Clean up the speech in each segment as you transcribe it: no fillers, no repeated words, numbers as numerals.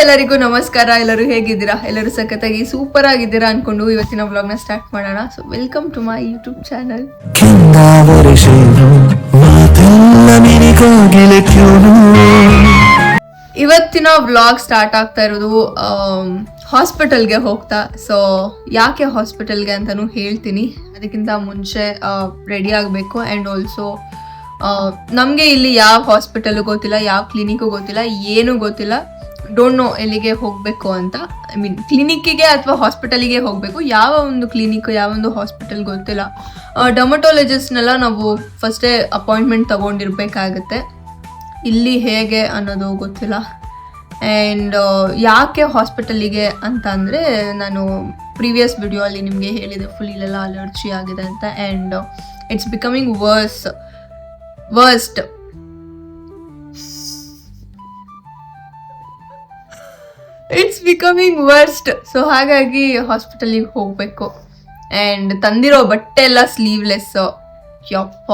ಎಲ್ಲರಿಗೂ ನಮಸ್ಕಾರ. ಎಲ್ಲರೂ ಹೇಗಿದ್ದೀರಾ? ಎಲ್ಲರೂ ಸಖತ್ತಾಗಿ ಸೂಪರ್ ಆಗಿದ್ದೀರಾ ಅನ್ಕೊಂಡು ಇವತ್ತಿನ ವ್ಲಾಗ್ನ ಸ್ಟಾರ್ಟ್ ಮಾಡೋಣ. So welcome to my YouTube channel. ಇವತ್ತಿನ ವ್ಲಾಗ್ ಸ್ಟಾರ್ಟ್ ಆಗ್ತಾ ಇರೋದು ಹಾಸ್ಪಿಟಲ್ಗೆ ಹೋಗ್ತಾ. ಸೊ ಯಾಕೆ ಹಾಸ್ಪಿಟಲ್ಗೆ ಅಂತಾನು ಹೇಳ್ತೀನಿ. ಅದಕ್ಕಿಂತ ಮುಂಚೆ ರೆಡಿ ಆಗಬೇಕು. ಆ್ಯಂಡ್ ಆಲ್ಸೋ ನಮಗೆ ಇಲ್ಲಿ ಯಾವ ಹಾಸ್ಪಿಟಲ್ ಗೊತ್ತಿಲ್ಲ, ಯಾವ ಕ್ಲಿನಿಕ್ಕು ಗೊತ್ತಿಲ್ಲ, ಏನೂ ಗೊತ್ತಿಲ್ಲ. ಡೋಂಟ್ ನೋ ಎಲ್ಲಿಗೆ ಹೋಗಬೇಕು ಅಂತ. ಐ ಮೀನ್ ಕ್ಲಿನಿಕ್ಕಿಗೆ ಅಥವಾ ಹಾಸ್ಪಿಟಲಿಗೆ ಹೋಗಬೇಕು. ಯಾವ ಒಂದು ಕ್ಲಿನಿಕ್, ಯಾವ ಒಂದು ಹಾಸ್ಪಿಟಲ್ ಗೊತ್ತಿಲ್ಲ. ಡರ್ಮಟೋಲಜಿಸ್ಟ್ನೆಲ್ಲ ನಾವು ಫಸ್ಟೇ ಅಪಾಯಿಂಟ್ಮೆಂಟ್ ತೊಗೊಂಡಿರ್ಬೇಕಾಗತ್ತೆ. ಇಲ್ಲಿ ಹೇಗೆ ಅನ್ನೋದು ಗೊತ್ತಿಲ್ಲ. ಆ್ಯಂಡ್ ಯಾಕೆ ಹಾಸ್ಪಿಟಲಿಗೆ ಅಂತ ಅಂದರೆ, ನಾನು ಪ್ರೀವಿಯಸ್ ವಿಡಿಯೋ ಅಲ್ಲಿ ನಿಮಗೆ ಹೇಳಿದೆ ಫುಲ್ ಇಲ್ಲೆಲ್ಲ ಅಲರ್ಜಿ ಆಗಿದೆ ಅಂತ. And it's becoming worst. It's becoming worst. So ಹಾಗಾಗಿ ಹಾಸ್ಪಿಟಲಿಗೆ ಹೋಗಬೇಕು. ಆ್ಯಂಡ್ ತಂದಿರೋ ಬಟ್ಟೆ ಎಲ್ಲ ಸ್ಲೀವ್ಲೆಸ್. ಯಪ್ಪ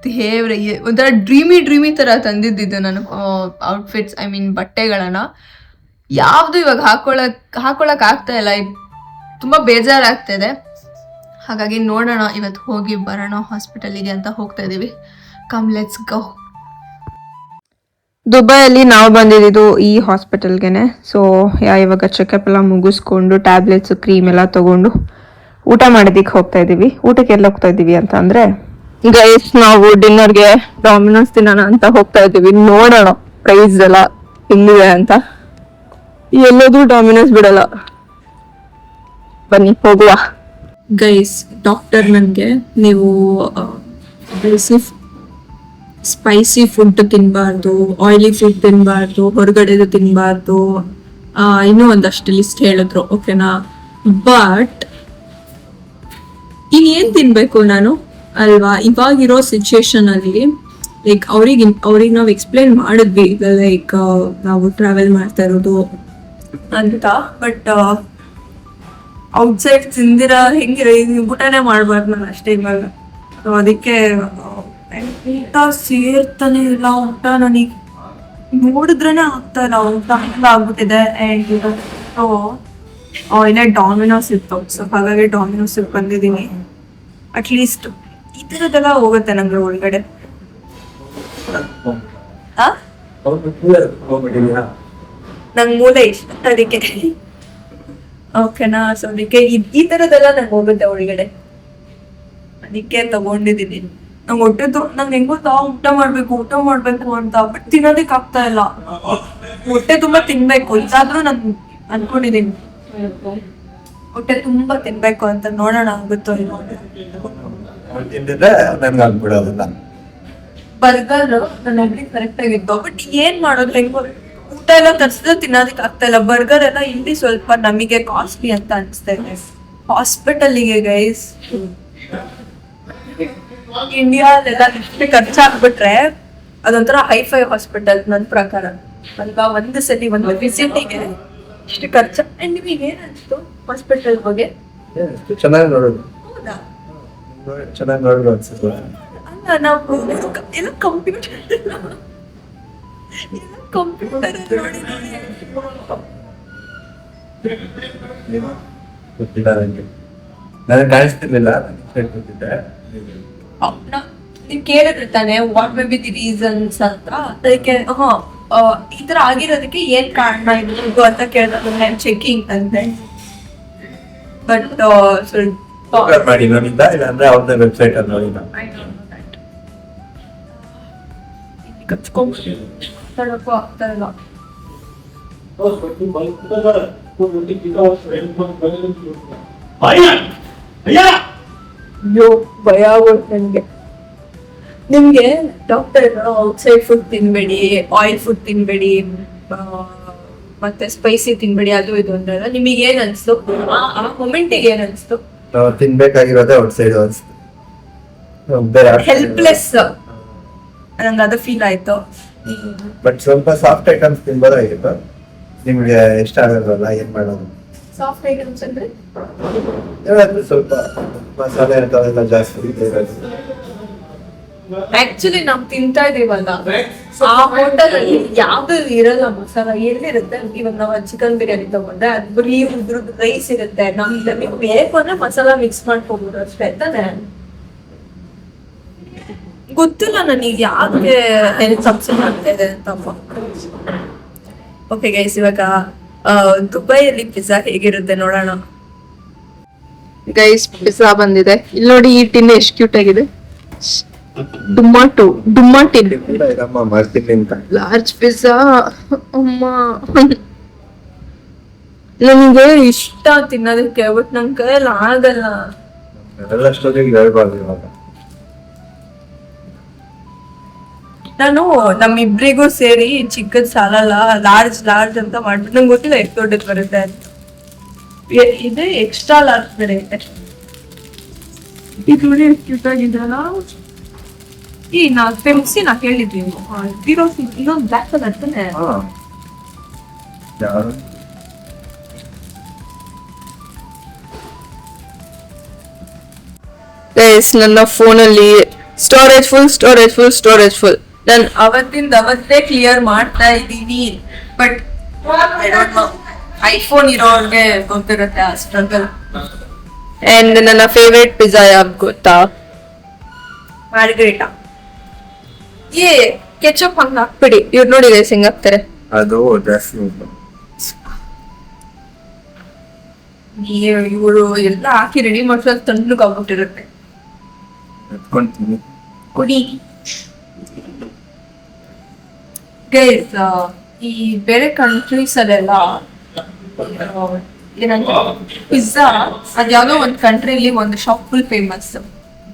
ದೇವ್ರೆ, ಒಂಥರ ಡ್ರೀಮಿ ಥರ ತಂದಿದ್ದಿದ್ದು ನಾನು ಔಟ್ಫಿಟ್ಸ್, ಐ ಮೀನ್ ಬಟ್ಟೆಗಳನ್ನು. ಯಾವುದು ಇವಾಗ ಹಾಕೊಳ್ಳೋಕೆ ಆಗ್ತಾ ಇಲ್ಲ. ತುಂಬ ಬೇಜಾರಾಗ್ತಾಯಿದೆ. ಹಾಗಾಗಿ ನೋಡೋಣ, ಇವತ್ತು ಹೋಗಿ ಬರೋಣ ಹಾಸ್ಪಿಟಲಿಗೆ ಅಂತ ಹೋಗ್ತಾ ಇದ್ದೀವಿ. Come let's go. ದುಬೈಯಲ್ಲಿ ನಾವು ಬಂದಿದ್ದು ಈ ಹಾಸ್ಪಿಟಲ್ಗೆ. ಸೊ ಇವಾಗ ಚೆಕಪ್ ಎಲ್ಲ ಮುಗಿಸ್ಕೊಂಡು ಟ್ಯಾಬ್ಲೆಟ್ಸ್, ಕ್ರೀಮ್ ಎಲ್ಲ ತಗೊಂಡು ಊಟ ಮಾಡೋದಕ್ಕೆ ಹೋಗ್ತಾ ಇದ್ದೀವಿ. ಊಟಕ್ಕೆ ಎಲ್ಲ ಹೋಗ್ತಾ ಇದ್ದೀವಿ ಅಂತ ಅಂದರೆ, ಗೈಸ್ ನಾವು ಡಿನ್ನರ್ಗೆ ಡಾಮಿನೋಸ್ ತಿನ್ನೋಣ ಅಂತ ಹೋಗ್ತಾ ಇದ್ದೀವಿ. ನೋಡೋಣ ಪ್ರೈಸ್ ಎಲ್ಲ ಹೆಂಗಿದೆ ಅಂತ. ಎಲ್ಲೋದು ಡಾಮಿನೋಸ್ ಬಿಡಲ್ಲ. ಬನ್ನಿ ಹೋಗುವ. ಗೈಸ್, ಡಾಕ್ಟರ್ ನನಗೆ ನೀವು ಸ್ಪೈಸಿ ಫುಡ್ ತಿನ್ನಬಾರ್ದು, ಆಯಿಲಿ ಫುಡ್ ತಿನ್ನಬಾರ್ದು, ಹೊರಗಡೆದು ತಿನ್ನಬಾರ್ದು, ಇನ್ನೂ ಒಂದಷ್ಟು ಲಿಸ್ಟ್ ಹೇಳಿದ್ರು. ಓಕೆನಾ? ಬಟ್ ಇನ್ನೇನು ತಿನ್ಬೇಕು ನಾನು ಅಲ್ವಾ? ಇವಾಗಿರೋ ಸಿಚುಯೇಷನ್ ಅಲ್ಲಿ ಲೈಕ್ ಅವ್ರಿಗೆ ನಾವು ಎಕ್ಸ್ಪ್ಲೇನ್ ಮಾಡಿದ್ವಿ, ಲೈಕ್ ನಾವು ಟ್ರಾವೆಲ್ ಮಾಡ್ತಾ ಇರೋದು ಅಂತ. ಬಟ್ ಔಟ್ಸೈಡ್ ತಿಂದಿರ ಹೆಂಗಿರ ಊಟನೇ ಮಾಡ್ಬಾರ್ದು ನಾನು ಅಷ್ಟೇ ಇವಾಗ. ಸೊ ಅದಕ್ಕೆ ಊಟ ಸೇರ್ತಾನೆ ಇಲ್ಲ. ಊಟ ನನಗೆ ನೋಡಿದ್ರೇನೆ ಆಗ್ತಾ ಇಲ್ಲ. ಊಟ ಎಲ್ಲ ಆಗ್ಬಿಟ್ಟಿದೆ. ಆ್ಯಂಡ್ ಇಲ್ಲೇ ಡಾಮಿನೋಸ್ ಇತ್ತು. ಸೊ ಹಾಗಾಗಿ ಡಾಮಿನೋಸ್ ಬಂದಿದ್ದೀನಿ. ಅಟ್ಲೀಸ್ಟ್ ಈ ಥರದ್ದೆಲ್ಲ ಹೋಗುತ್ತೆ ನಂಗೆ ಒಳಗಡೆ. ನಂಗೆ ಮೂಲೆ ಇಷ್ಟ ಅದಕ್ಕೆ. ಓಕೆನಾ? ಸೊ ಅದಕ್ಕೆ ಈ ಥರದ್ದೆಲ್ಲ ನಂಗೆ ಹೋಗುತ್ತೆ ಒಳಗಡೆ. ಅದಕ್ಕೆ ತಗೊಂಡಿದ್ದೀನಿ. ನಂಗೆ ಹೊಟ್ಟೆದು ನಂಗೆ ಹೆಂಗ್ ಗೊತ್ತಾ, ಊಟ ಮಾಡ್ಬೇಕು ಅಂತ. ಬಟ್ ತಿನ್ನೋದಕ್ಕೆ ಆಗ್ತಾ ಇಲ್ಲ. ಹೊಟ್ಟೆ ತುಂಬಾ ತಿನ್ಬೇಕು. ಇದಾದ್ರೂ ನಾನು ಅನ್ಕೊಂಡಿದೀನಿ ಹೊಟ್ಟೆ ತುಂಬಾ ತಿನ್ಬೇಕು ಅಂತ. ನೋಡೋಣ ಆಗುತ್ತೋ ಇಲ್ಲ. ಬರ್ಗರ್ ನನ್ನ ಕರೆಕ್ಟ್ ಆಗಿತ್ತು. ಬಟ್ ಏನ್ ಮಾಡೋದು, ಹೆಂಗೋ ಊಟ ಎಲ್ಲ ತರಿಸಿದ್ರೆ ತಿನ್ನೋದಕ್ಕೆ ಆಗ್ತಾ ಇಲ್ಲ. ಬರ್ಗರ್ ಎಲ್ಲ ಇಲ್ಲಿ ಸ್ವಲ್ಪ ನಮಗೆ ಕಾಸ್ಟ್ಲಿ ಅಂತ ಅನಿಸ್ತಾ ಇದೆ. ಹಾಸ್ಪಿಟಲಿಗೆ ಗೈಸ್, ಇಂಡಿಯಾದೆಲ್ಲ ಇಷ್ಟು ಖರ್ಚಾಗ್ಬಿಟ್ರೆ ಅದೊಂಥರ ಹೈಫೈ ಹಾಸ್ಪಿಟಲ್ ನನ್ನ ಪ್ರಕಾರ ಅಲ್ವಾ? ಒಂದು ಸಲ ಒಂದು ವಿಸಿಟಿಗೆ ಇಷ್ಟು ಖರ್ಚು. ಅಂಡ್ ನಿಮಗೆ ಏನ್ ಅನ್ಸ್ತು ಹಾಸ್ಪಿಟಲ್ ಬಗ್ಗೆ? ಚೆನ್ನಾಗಿ ನೋಡೋದು. ಹೌದಾ? ಚೆನ್ನಾಗಿ ನೋಡೋದು ಅನ್ಸುತ್ತೆ. ಅಲ್ಲ, ನಾವು ಎಲ್ಲ ಕಂಪ್ಯೂಟರ್ ಗೊತ್ತಿಲ್ಲ ನನಗೆ. ನನಗೆ ಕಾಣಿಸ್ತಿರ್ಲಿಲ್ಲ. ಗೊತ್ತಿದ್ದೆ. ನೀವ್ ಕೇಳಿರ್ತಾನೆ what may be the reasons ಅಂತ. ಅದಕ್ಕೆ ಈ ತರ ಆಗಿರೋದಕ್ಕೆ ಏನ್ ಕಾರಣ ಇರ್ಬೋದು ಅಂತ ಕೇಳಿದ್ರೆ ಚೆಕಿಂಗ್ ಅಂತೆ. ಬಟ್ ಮಾಡಿ ನೋಡಿದ್ದ, ಇಲ್ಲ ಅಂದ್ರೆ ಅವ್ರದ್ದೇ ವೆಬ್ಸೈಟ್ ಅಲ್ಲಿ ನೋಡಿದ್ದ. ಕಚ್ಕೊಂಡ್ಬಿಟ್ಟು ಆಗ್ತಾ ಇಲ್ಲ. ಅಯ್ಯೋ ಭಯ ಆಗೋಯ್ತು ನನಗೆ. ನಿಮ್ಗೆ ಡಾಕ್ಟರ್ ಔಟ್ಸೈಡ್ ಫುಡ್ ತಿನ್ಬೇಡಿ, ಆಯಿಲ್ ಫುಡ್ ತಿನ್ಬೇಡಿ, ಮತ್ತೆ ಸ್ಪೈಸಿ ತಿನ್ಬೇಡಿ, ಅದು ಇದು ಅಂದ್ರಲ್ಲ. ನಿಮಗೆ ಏನ್ ಅನ್ಸ್ತು ಆ ಮೊಮೆಂಟಿಗೆ? ಏನ್ ಅನ್ಸ್ತು? ತಿನ್ಬೇಕಾಗಿರೋದೇ ಔಟ್ಸೈಡ್ ಅನ್ಸ್ತು. ಹೆಲ್ಪ್ಲೆಸ್ ನಂಗೆ ಅದು ಫೀಲ್ ಆಯ್ತು. ಬಟ್ ಸ್ವಲ್ಪ ಸಾಫ್ಟ್ ಐಟಮ್ಸ್ ತಿನ್ಬೋದಾಗಿತ್ತು. ನಿಮ್ಗೆ ಇಷ್ಟ ಆಗೋದಲ್ಲ, ಏನ್ ಮಾಡೋದು? ಸಾಫ್ಟ್ ಐಟಮ್ಸ್ ಅಂದ್ರೆ ಸ್ವಲ್ಪ ಮಸಾಲೆ ಅಂತವೆಲ್ಲ ಜಾಸ್ತಿ ಇರೋದು. ಆಕ್ಚುಲಿ ನಾವ್ ತಿಂತಾ ಇದೀವಲ್ಲ ಆ ಹೋಟೆಲ್ ಅಲ್ಲಿ ಯಾವ್ದು ಇರಲ್ಲ ಮಸಾಲ ಎಲ್ಲಿರುತ್ತೆ. ಇವಾಗ ನಾವು ಚಿಕನ್ ಬಿರಿಯಾನಿ ತಗೊಂಡ್ರೆ ಅದು ಬರೀ ಉದ್ರದ್ದು ರೈಸ್ ಇರುತ್ತೆ. ನಮ್ಗೆ ಬೇಕು ಅಂದ್ರೆ ಮಸಾಲ ಮಿಕ್ಸ್ ಮಾಡ್ಕೋಬಹುದು ಅಷ್ಟೇ ತಾನೆ. ಗೊತ್ತಿಲ್ಲ ನನಗೆ ಯಾಕೆ ಹೆಲ್ತ್ ಸಬ್ಸಿಡಿ ಆಗ್ತಾ ಇದೆ ಅಂತ. ಓಕೆ ಗೈಸ್, ಇವಾಗ ದುಬೈಯಲ್ಲಿ ಪಿಜ್ಜಾ ಹೇಗಿರುತ್ತೆ ನೋಡೋಣ. ಗೈಸ್ ಪಿಜ್ಜಾ ಬಂದಿದೆ. ಇಲ್ಲಿ ನೋಡಿ, ಈ ಟಿನ್ ಎಷ್ಟು ಕ್ಯೂಟ್ ಆಗಿದೆ. ಡುಮ್ಮಾ ಟಿನ್ ಮಾಡ್ತೀನಿ ಅಂತ. Large pizza. ಅಮ್ಮ ನನಗೆ ಇಷ್ಟ ತಿನ್ನೋದಕ್ಕೆ, ಬಟ್ ನನ್ ಕೈಯಲ್ಲಿ ಆಗಲ್ಲ. ಎಲ್ಲಷ್ಟೊತ್ತಿಗೆ ಹೇಳ್ಬಾರ್ದು ಇವಾಗ. ನಾನು ನಮ್ಮಿಬ್ರಿಗೂ ಸೇರಿ ಚಿಕ್ಕದ್ ಸಾಲಲ್ಲ, ಲಾರ್ಜ್ ಅಂತ ಮಾಡ್ಬಿಟ್ಟು ನಂಗೆ ಗೊತ್ತಿಲ್ಲ ಎಷ್ಟು ದೊಡ್ಡದು ಬರುತ್ತೆ ಅಂತ. ಇದು ಎಕ್ಸ್ಟ್ರಾ ಲಾರ್ಜ್ ಬೇರೆ ಐತೆ. ಇದು ನೋಡಿ ಎಷ್ಟು ಕ್ಯೂಟ್ ಆಗಿದೆಯಲ್ಲ. ಈ ನಾ ಪೆಪ್ಸಿ ನಾ ಕೇಳಿದ್ವಿ ಇನ್ನೊಂದು ಬ್ಲಾಕ್ ಕಲರ್ ತಾನೆ. ನನ್ನ ಫೋನಲ್ಲಿ ಸ್ಟೋರೇಜ್ ಫುಲ್. ನಾನು ಅವತ್ತೇ ಕ್ಲಿಯರ್ ಮಾಡ್ತಾ ಇದ್ದೀನಿ. ಬಟ್ ಐಫೋನ್ ಇರೋರ್ಗೆ ಗೊತ್ತಿರುತ್ತೆ ಆ ಸ್ಟ್ರಗಲ್. ಅಂಡ್ ನನ್ನ ಫೇವ್ರೇಟ್ ಪಿಜ್ಜಾ ಯಾವ್ದು ಗೊತ್ತಾ? ಮಾರ್ಗರೇಟಾ. ಕೆಚಪ್ ಹಂಗ ಹಾಕ್ಬಿಡಿ. ಇವ್ರು ನೋಡಿ ಗೈಸ್ ಹೆಂಗ್ ಹಾಕ್ತಾರೆ. ಅದು ಜಾಸ್ತಿ ಇವರು ಎಲ್ಲ ಹಾಕಿ ರೆಡಿ ಮಾಡ್ಸೋದು ತಣ್ಣಗೆ ಆಗ್ಬಿಟ್ಟಿರುತ್ತೆ. ಕುಡಿ ಗೈಸ್. ಈ ಬೇರೆ ಕಂಟ್ರೀಸ್ ಅಲ್ಲೆಲ್ಲ ಏನಂತ ಪಿಜ್ಜಾ ಅದ್ಯಾವುದೋ ಒಂದು ಕಂಟ್ರಿಲಿ ಒಂದು ಶಾಪ್ ಫುಲ್ ಫೇಮಸ್.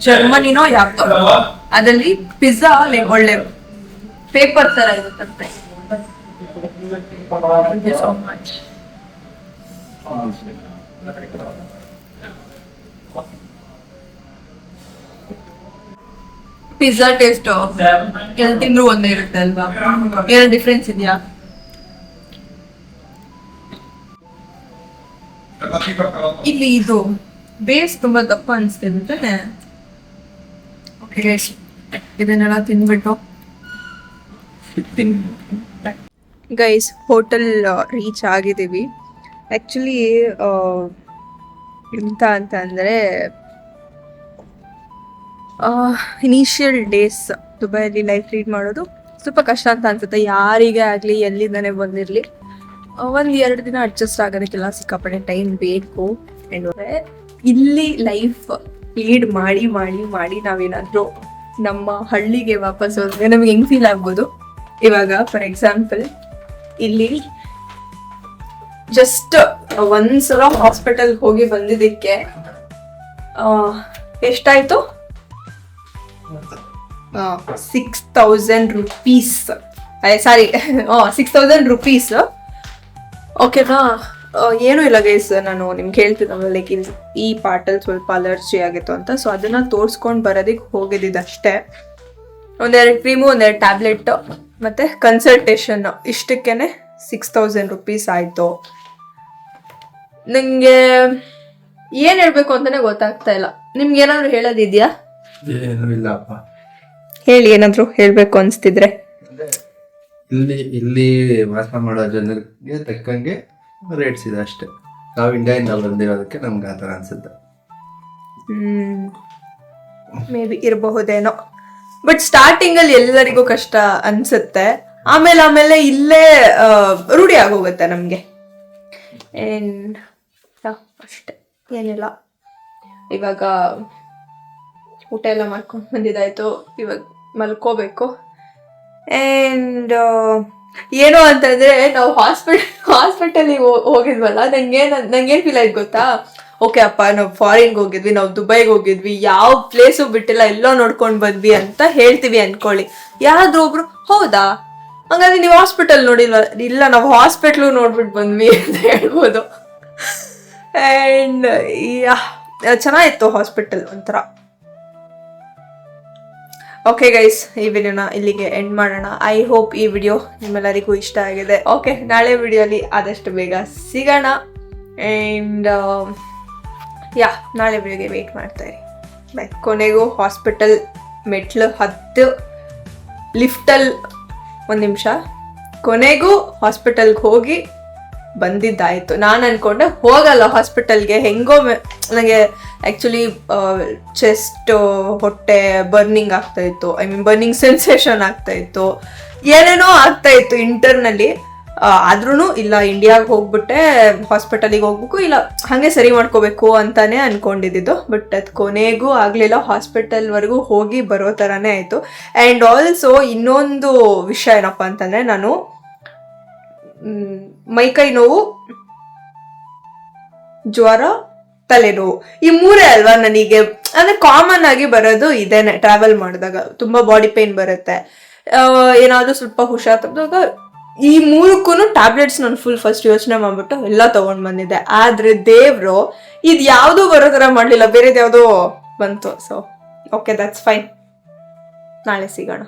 ಜರ್ಮನಿನೋ ಯಾವ್ದೋ, ಅದ್ರಲ್ಲಿ ಪಿಜ್ಜಾ ಒಳ್ಳೆ ಪೇಪರ್ ತರ ಇರುತ್ತಂತೆ. So much. ಪಿಜ್ಜಾ ಟೇಸ್ಟ್ ಎಲ್ಲಿ ತಿಂದ್ರು ಒಂದೇ ಇರುತ್ತೆ ಅಲ್ವಾ? ಏನೋ ಡಿಫ್ರೆನ್ಸ್ ಇದೆಯಾ? ಇಲ್ಲಿ ಇದು ಬೇಸ್ ತುಂಬಾ ದಪ್ಪ ಅನ್ಸ್ತಿರುತ್ತೆ. ಇದನ್ನೆಲ್ಲ ತಿನ್ಬಿಟ್ಟು ಗೈಸ್ ಹೋಟೆಲ್ ರೀಚ್ ಆಗಿದ್ದೀವಿ. ಆ್ಯಕ್ಚುಲಿ ಎಂತ ಅಂತಂದರೆ ಇನಿಷಿಯಲ್ ಡೇಸ್ ದುಬೈಯಲ್ಲಿ ಲೈಫ್ ಲೀಡ್ ಮಾಡೋದು ಸ್ವಲ್ಪ ಕಷ್ಟ ಅಂತ ಅನ್ಸುತ್ತೆ ಯಾರಿಗೆ ಆಗಲಿ, ಎಲ್ಲಿಂದನೇ ಬಂದಿರಲಿ. 1-2 ದಿನ ಅಡ್ಜಸ್ಟ್ ಆಗೋದಕ್ಕೆಲ್ಲ ಸಿಕ್ಕಾಪಟ್ಟೆ ಟೈಮ್ ಬೇಕು. ಇಲ್ಲಿ ಲೈಫ್ ಲೀಡ್ ಮಾಡಿ ನಾವೇನಾದರೂ ನಮ್ಮ ಹಳ್ಳಿಗೆ ವಾಪಸ್ ಹೋದ್ರೆ ನಮ್ಗೆ ಹೆಂಗ್ ಫೀಲ್ ಆಗ್ಬೋದು? ಇವಾಗ ಫಾರ್ ಎಕ್ಸಾಂಪಲ್ ಇಲ್ಲಿ ಜಸ್ಟ್ ಒಂದ್ಸಲ ಹಾಸ್ಪಿಟಲ್ ಹೋಗಿ ಬಂದಿದ್ದಕ್ಕೆ ಎಷ್ಟಾಯ್ತು? 6,000 rupees. ಸಾರಿ 6,000 rupees. ಓಕೆನಾ? ಏನೂ ಇಲ್ಲ ಗೈಸ್, ನಾನು ನಿಮ್ಗೆ ಹೇಳ್ತಿದ್ದೆ ಲೈಕ್ ಈ ಪಾರ್ಟಲ್ಲಿ ಸ್ವಲ್ಪ ಅಲರ್ಜಿ ಆಗಿತ್ತು ಅಂತ. ಸೊ ಅದನ್ನ ತೋರಿಸ್ಕೊಂಡು ಬರೋದಕ್ಕೆ ಹೋಗಿದ್ದಿದ್ದು ಅಷ್ಟೇ. 1-2 ಕ್ರೀಮು, 1-2 ಟ್ಯಾಬ್ಲೆಟ್ ಮತ್ತೆ ಕನ್ಸಲ್ಟೇಷನ್, ಇಷ್ಟಕ್ಕೇನೆ 6,000 rupees ಆಯಿತು. ನನಗೆ ಏನು ಹೇಳಬೇಕು ಅಂತಲೇ ಗೊತ್ತಾಗ್ತಾ ಇಲ್ಲ. ನಿಮ್ಗೆ ಏನಾದರೂ ಹೇಳೋದಿದೆಯಾ? ಏನೂ ಇಲ್ಲಪ್ಪ. ಹೇಳಿ, ಏನಾದರೂ ಹೇಳಬೇಕು ಅನಿಸ್ತಿದ್ರೆ. ಇಲ್ಲಿ ವಾಸ ಮಾಡೋ ಜನರಿಗೆ ತಕ್ಕಂಗೆ ರೇಟ್ಸ್ ಇದೆ ಅಷ್ಟೇ. ನಾವು ಇಂಡಿಯಾದಿಂದ ಬಂದಿರೋದಕ್ಕೆ ನಮ್ಗೆ ಆ ಥರ ಅನ್ಸುತ್ತೆ. May be ಇರಬಹುದೇನೋ. ಬಟ್ ಸ್ಟಾರ್ಟಿಂಗಲ್ಲಿ ಎಲ್ಲರಿಗೂ ಕಷ್ಟ ಅನ್ಸುತ್ತೆ, ಆಮೇಲೆ ಇಲ್ಲೇ ರೂಢಿ ಆಗೋಗುತ್ತೆ ನಮಗೆ. ಅಷ್ಟೇ, ಏನಿಲ್ಲ. ಇವಾಗ ಊಟ ಎಲ್ಲ ಮಾಡ್ಕೊಂಡು ಬಂದಿದ್ದಾಯ್ತು, ಇವಾಗ ಮಲ್ಕೋಬೇಕು. ಆ್ಯಂಡ್ ಏನು ಅಂತಂದರೆ ನಾವು ಹಾಸ್ಪಿಟಲಿಗೆ ಹೋಗಿದ್ವಲ್ಲ, ನಂಗೇನು ಫೀಲ್ ಆಯ್ತು ಗೊತ್ತಾ? ಓಕೆ ಅಪ್ಪ, ನಾವು ಫಾರಿನ್ಗೆ ಹೋಗಿದ್ವಿ, ನಾವು ದುಬೈಗೆ ಹೋಗಿದ್ವಿ, ಯಾವ ಪ್ಲೇಸು ಬಿಟ್ಟಿಲ್ಲ, ಎಲ್ಲೋ ನೋಡ್ಕೊಂಡು ಬಂದ್ವಿ ಅಂತ ಹೇಳ್ತೀವಿ ಅನ್ಕೊಳ್ಳಿ. ಯಾರಾದ್ರೂ ಒಬ್ರು ಹೌದಾ ಹಂಗಾದ್ರೆ ನೀವು ಹಾಸ್ಪಿಟಲ್ ನೋಡಿಲ್ವ? ಇಲ್ಲ, ನಾವು ಹಾಸ್ಪಿಟ್ಲು ನೋಡ್ಬಿಟ್ಟು ಬಂದ್ವಿ ಅಂತ ಹೇಳ್ಬೋದು. ಆ್ಯಂಡ್ ಚೆನ್ನಾಗಿತ್ತು ಹಾಸ್ಪಿಟಲ್ ಒಂಥರ. ಓಕೆ ಗೈಸ್, ಈ ವಿಡಿಯೋನ ಇಲ್ಲಿಗೆ ಎಂಡ್ ಮಾಡೋಣ. ಐ ಹೋಪ್ ಈ ವಿಡಿಯೋ ನಿಮ್ಮೆಲ್ಲರಿಗೂ ಇಷ್ಟ ಆಗಿದೆ. ಓಕೆ, ನಾಳೆ ವಿಡಿಯೋಲಿ ಆದಷ್ಟು ಬೇಗ ಸಿಗೋಣ. ಆ್ಯಂಡ್ ನಾಳೆ ವಿಡಿಯೋಗೆ ವೆಯ್ಟ್ ಮಾಡ್ತಾ ಇರಿ. ಕೊನೆಗೂ ಹಾಸ್ಪಿಟಲ್ ಮೆಟ್ಲು ಹತ್ತು ಲಿಫ್ಟಲ್ಲಿ 1 ನಿಮಿಷ, ಕೊನೆಗೂ ಹಾಸ್ಪಿಟಲ್ಗೆ ಹೋಗಿ ಬಂದಿದ್ದಾಯಿತು. ನಾನು ಅನ್ಕೊಂಡೆ ಹೋಗಲ್ಲ ಹಾಸ್ಪಿಟಲ್ಗೆ, ಹೆಂಗೋ ನನಗೆ ಆ್ಯಕ್ಚುಲಿ ಚೆಸ್ಟ್, ಹೊಟ್ಟೆ ಬರ್ನಿಂಗ್ ಆಗ್ತಾಯಿತ್ತು, ಬರ್ನಿಂಗ್ ಸೆನ್ಸೇಷನ್ ಆಗ್ತಾಯಿತ್ತು, ಏನೇನೋ ಆಗ್ತಾಯಿತ್ತು ಇಂಟರ್ನಲ್ಲಿ. ಆದ್ರೂ ಇಲ್ಲ, ಇಂಡಿಯಾಗೆ ಹೋಗ್ಬಿಟ್ಟೆ ಹಾಸ್ಪಿಟಲಿಗೆ ಹೋಗ್ಬೇಕು, ಇಲ್ಲ ಹಾಗೆ ಸರಿ ಮಾಡ್ಕೋಬೇಕು ಅಂತಾನೆ ಅನ್ಕೊಂಡಿದ್ದು. ಬಟ್ ಅದು ಕೊನೆಗೂ ಆಗಲಿಲ್ಲ, ಹಾಸ್ಪಿಟಲ್ವರೆಗೂ ಹೋಗಿ ಬರೋ ಥರನೇ ಆಯಿತು. ಆ್ಯಂಡ್ ಆಲ್ಸೋ ಇನ್ನೊಂದು ವಿಷಯ ಏನಪ್ಪ ಅಂತಂದರೆ, ನಾನು ಮೈಕೈ ನೋವು, ಜ್ವರ, ತಲೆನೋವು, ಈ 3 ಅಲ್ವಾ ನನಗೆ, ಅಂದರೆ ಕಾಮನ್ ಆಗಿ ಬರೋದು ಇದೇನೆ. ಟ್ರಾವೆಲ್ ಮಾಡಿದಾಗ ತುಂಬ ಬಾಡಿ ಪೇನ್ ಬರುತ್ತೆ, ಏನಾದರೂ ಸ್ವಲ್ಪ ಹುಷಾರ್ ತಪ್ಪಿದಾಗ ಈ 3ಕ್ಕೂ ಟ್ಯಾಬ್ಲೆಟ್ಸ್ ನಾನು ಫಸ್ಟ್ ಯೋಚನೆ ಮಾಡ್ಬಿಟ್ಟು ಎಲ್ಲ ತೊಗೊಂಡು ಬಂದಿದ್ದೆ. ಆದರೆ ದೇವರು ಇದು ಯಾವುದೂ ಬರೋ ಥರ ಮಾಡಲಿಲ್ಲ, ಬೇರೆದು ಯಾವುದೋ ಬಂತು. So okay, that's fine. ನಾಳೆ ಸಿಗೋಣ.